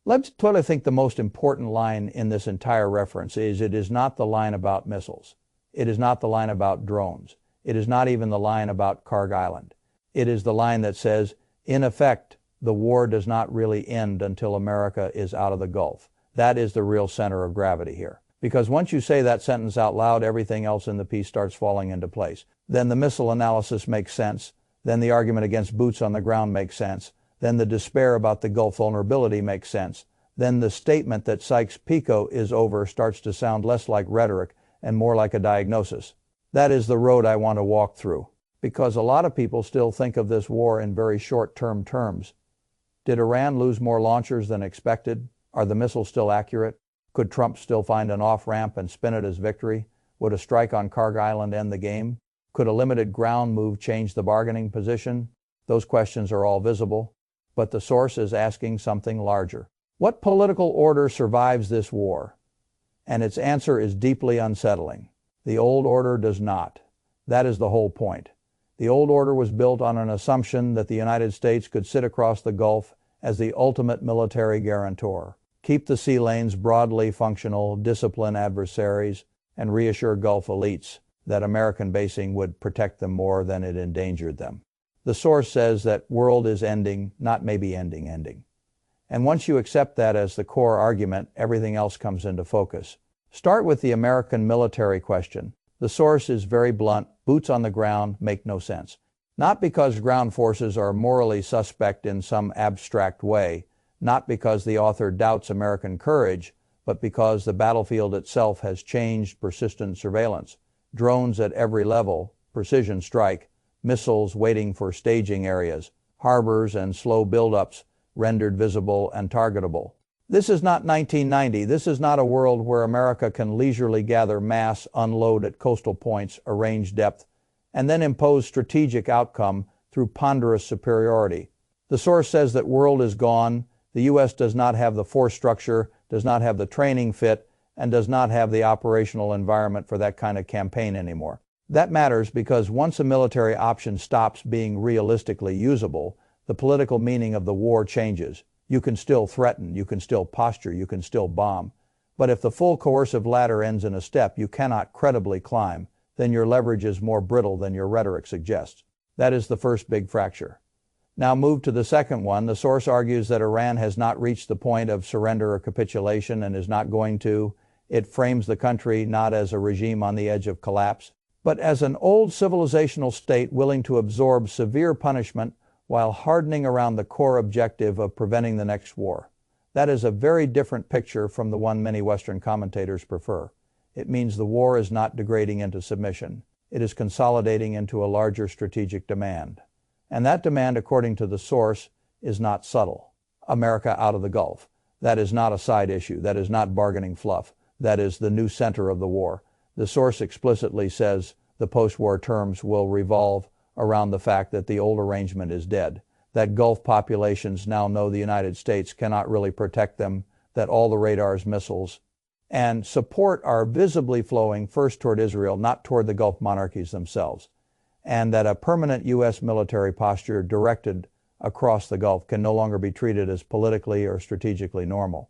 What I think the most important line in this entire reference is it is not the line about missiles. It is not the line about drones. It is not even the line about Kharg Island. It is the line that says, in effect, the war does not really end until America is out of the Gulf. That is the real center of gravity here. Because once you say that sentence out loud, everything else in the piece starts falling into place. Then the missile analysis makes sense. Then the argument against boots on the ground makes sense. Then the despair about the Gulf vulnerability makes sense. Then the statement that Sykes-Picot is over starts to sound less like rhetoric and more like a diagnosis. That is the road I want to walk through, because a lot of people still think of this war in very short-term terms. Did Iran lose more launchers than expected? Are the missiles still accurate? Could Trump still find an off-ramp and spin it as victory? Would a strike on Kharg Island end the game? Could a limited ground move change the bargaining position? Those questions are all visible, but the source is asking something larger. What political order survives this war? And its answer is deeply unsettling. The old order does not. That is the whole point. The old order was built on an assumption that the United States could sit across the Gulf as the ultimate military guarantor, keep the sea lanes broadly functional, discipline adversaries, and reassure Gulf elites that American basing would protect them more than it endangered them. The source says that world is ending, not maybe ending. And once you accept that as the core argument, everything else comes into focus. Start with the American military question. The source is very blunt. Boots on the ground make no sense. Not because ground forces are morally suspect in some abstract way, not because the author doubts American courage, but because the battlefield itself has changed. Persistent surveillance, drones at every level, precision strike, missiles waiting for staging areas, harbors and slow buildups rendered visible and targetable. This is not 1990. This is not a world where America can leisurely gather mass, unload at coastal points, arrange depth, and then impose strategic outcome through ponderous superiority. The source says that world is gone. The U.S. does not have the force structure, does not have the training fit, and does not have the operational environment for that kind of campaign anymore. That matters because once a military option stops being realistically usable, the political meaning of the war changes. You can still threaten, you can still posture, you can still bomb. But if the full coercive ladder ends in a step you cannot credibly climb, then your leverage is more brittle than your rhetoric suggests. That is the first big fracture. Now move to the second one. The source argues that Iran has not reached the point of surrender or capitulation and is not going to. It frames the country not as a regime on the edge of collapse, but as an old civilizational state willing to absorb severe punishment while hardening around the core objective of preventing the next war. That is a very different picture from the one many Western commentators prefer. It means the war is not degrading into submission. It is consolidating into a larger strategic demand. And that demand, according to the source, is not subtle. America out of the Gulf. That is not a side issue. That is not bargaining fluff. That is the new center of the war. The source explicitly says the post-war terms will revolve around the fact that the old arrangement is dead, that Gulf populations now know the United States cannot really protect them, that all the radar's missiles and support are visibly flowing first toward Israel, not toward the Gulf monarchies themselves, and that a permanent U.S. military posture directed across the Gulf can no longer be treated as politically or strategically normal.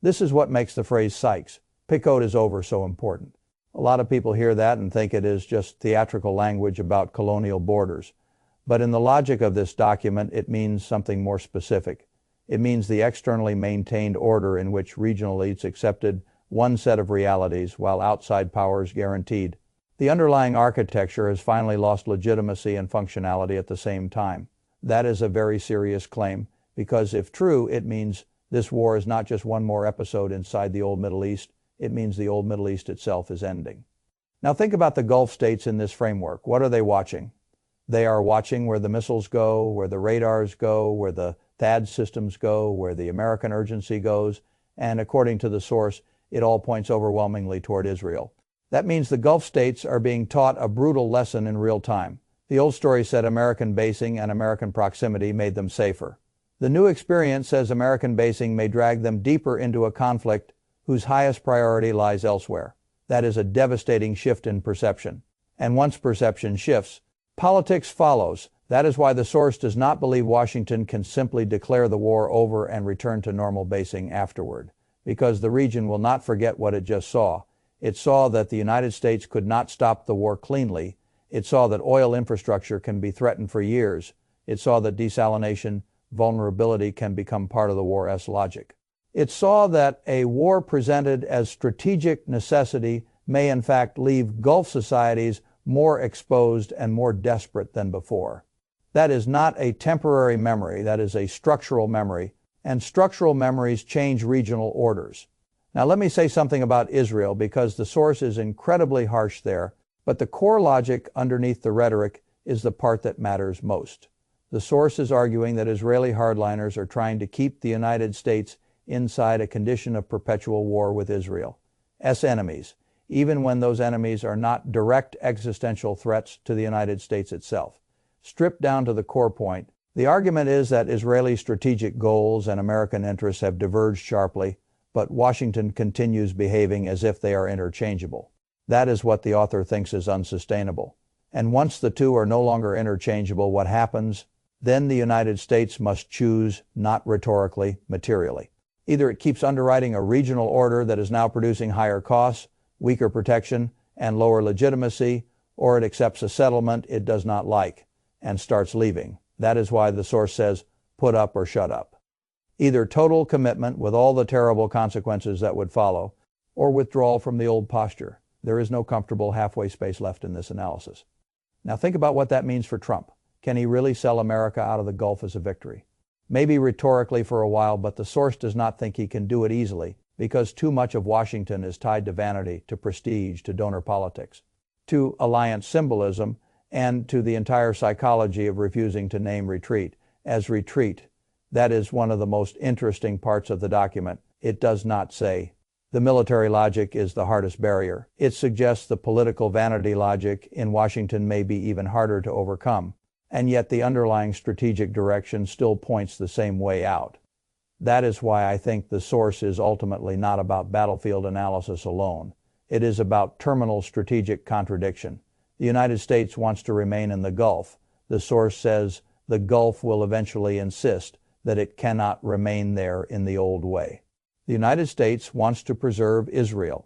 This is what makes the phrase Sykes-Picot is over so important. A lot of people hear that and think it is just theatrical language about colonial borders. But in the logic of this document, it means something more specific. It means the externally maintained order in which regional elites accepted one set of realities while outside powers guaranteed. The underlying architecture has finally lost legitimacy and functionality at the same time. That is a very serious claim, because if true, it means this war is not just one more episode inside the old Middle East. It means the old Middle East itself is ending. Now think about the Gulf states in this framework. What are they watching? They are watching where the missiles go, where the radars go, where the THAAD systems go, where the American urgency goes, and according to the source, it all points overwhelmingly toward Israel. That means the Gulf states are being taught a brutal lesson in real time. The old story said American basing and American proximity made them safer. The new experience says American basing may drag them deeper into a conflict whose highest priority lies elsewhere. That is a devastating shift in perception. And once perception shifts, politics follows. That is why the source does not believe Washington can simply declare the war over and return to normal basing afterward, because the region will not forget what it just saw. It saw that the United States could not stop the war cleanly. It saw that oil infrastructure can be threatened for years. It saw that desalination vulnerability can become part of the war's logic. It saw that a war presented as strategic necessity may in fact leave Gulf societies more exposed and more desperate than before. That is not a temporary memory, that is a structural memory, and structural memories change regional orders. Now let me say something about Israel, because the source is incredibly harsh there, but the core logic underneath the rhetoric is the part that matters most. The source is arguing that Israeli hardliners are trying to keep the United States inside a condition of perpetual war with Israel as enemies, even when those enemies are not direct existential threats to the United States itself. Stripped down to the core point, the argument is that Israeli strategic goals and American interests have diverged sharply, but Washington continues behaving as if they are interchangeable. That is what the author thinks is unsustainable. And once the two are no longer interchangeable, what happens? Then the United States must choose, not rhetorically, materially. Either it keeps underwriting a regional order that is now producing higher costs, weaker protection, and lower legitimacy, or it accepts a settlement it does not like and starts leaving. That is why the source says, put up or shut up. Either total commitment with all the terrible consequences that would follow, or withdrawal from the old posture. There is no comfortable halfway space left in this analysis. Now think about what that means for Trump. Can he really sell America out of the Gulf as a victory? Maybe rhetorically for a while, but the source does not think he can do it easily, because too much of Washington is tied to vanity, to prestige, to donor politics, to alliance symbolism, and to the entire psychology of refusing to name retreat as retreat. That is one of the most interesting parts of the document. It does not say. The military logic is the hardest barrier. It suggests the political vanity logic in Washington may be even harder to overcome, and yet the underlying strategic direction still points the same way out. That is why I think the source is ultimately not about battlefield analysis alone. It is about terminal strategic contradiction. The United States wants to remain in the Gulf. The source says the Gulf will eventually insist that it cannot remain there in the old way. The United States wants to preserve Israel's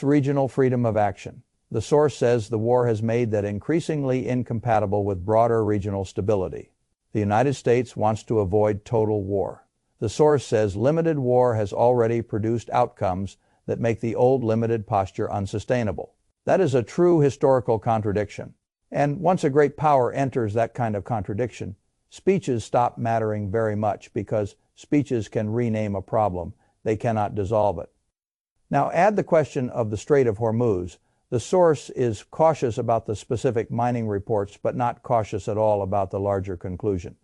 regional freedom of action. The source says the war has made that increasingly incompatible with broader regional stability. The United States wants to avoid total war. The source says limited war has already produced outcomes that make the old limited posture unsustainable. That is a true historical contradiction. And once a great power enters that kind of contradiction, speeches stop mattering very much, because speeches can rename a problem. They cannot dissolve it. Now add the question of the Strait of Hormuz. The source is cautious about the specific mining reports, but not cautious at all about the larger conclusion.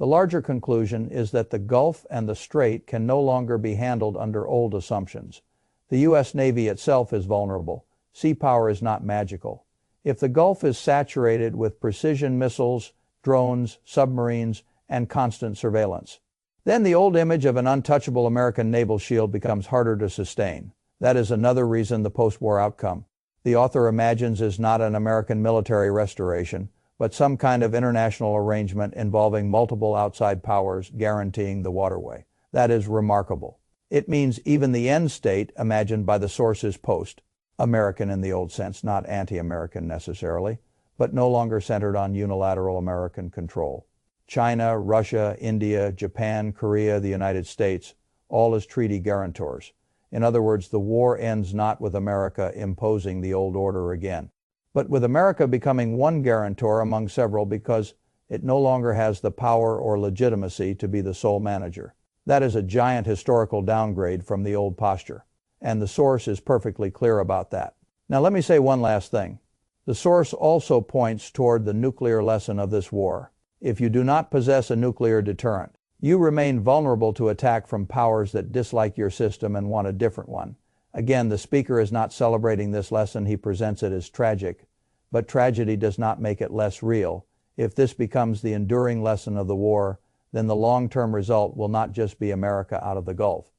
The larger conclusion is that the Gulf and the Strait can no longer be handled under old assumptions. The U.S. Navy itself is vulnerable. Sea power is not magical. If the Gulf is saturated with precision missiles, drones, submarines, and constant surveillance, then the old image of an untouchable American naval shield becomes harder to sustain. That is another reason the post-war outcome the author imagines is not an American military restoration, but some kind of international arrangement involving multiple outside powers guaranteeing the waterway. That is remarkable. It means even the end state imagined by the source is post-American in the old sense, not anti-American necessarily, but no longer centered on unilateral American control. China, Russia, India, Japan, Korea, the United States, all as treaty guarantors. In other words, the war ends not with America imposing the old order again, but with America becoming one guarantor among several, because it no longer has the power or legitimacy to be the sole manager. That is a giant historical downgrade from the old posture, and the source is perfectly clear about that. Now let me say one last thing. The source also points toward the nuclear lesson of this war. If you do not possess a nuclear deterrent, you remain vulnerable to attack from powers that dislike your system and want a different one. Again, the speaker is not celebrating this lesson. He presents it as tragic, but tragedy does not make it less real. If this becomes the enduring lesson of the war, then the long-term result will not just be America out of the Gulf.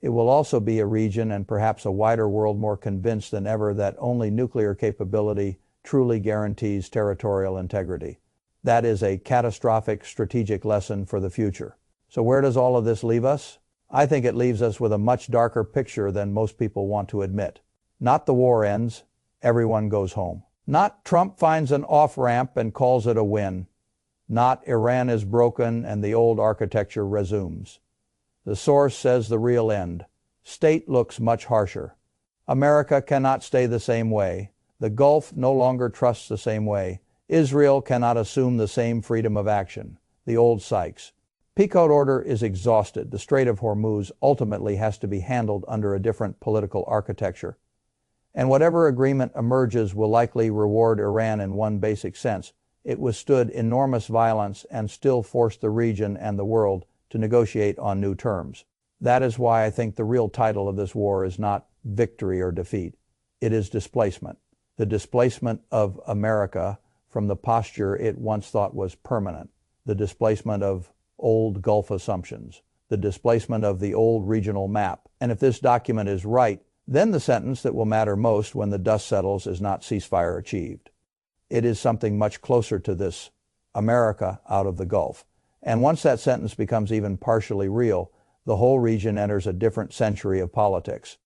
It will also be a region and perhaps a wider world more convinced than ever that only nuclear capability truly guarantees territorial integrity. That is a catastrophic strategic lesson for the future. So where does all of this leave us? I think it leaves us with a much darker picture than most people want to admit. Not the war ends, everyone goes home. Not Trump finds an off-ramp and calls it a win. Not Iran is broken and the old architecture resumes. The source says the real end. State looks much harsher. America cannot stay the same way. The Gulf no longer trusts the same way. Israel cannot assume the same freedom of action. The old Sykes-Picot order is exhausted. The Strait of Hormuz ultimately has to be handled under a different political architecture. And whatever agreement emerges will likely reward Iran in one basic sense. It withstood enormous violence and still forced the region and the world to negotiate on new terms. That is why I think the real title of this war is not victory or defeat. It is displacement. The displacement of America from the posture it once thought was permanent. The displacement of old Gulf assumptions. The displacement of the old regional map. And if this document is right, then the sentence that will matter most when the dust settles is not ceasefire achieved. It is something much closer to this: America out of the Gulf. And once that sentence becomes even partially real, the whole region enters a different century of politics.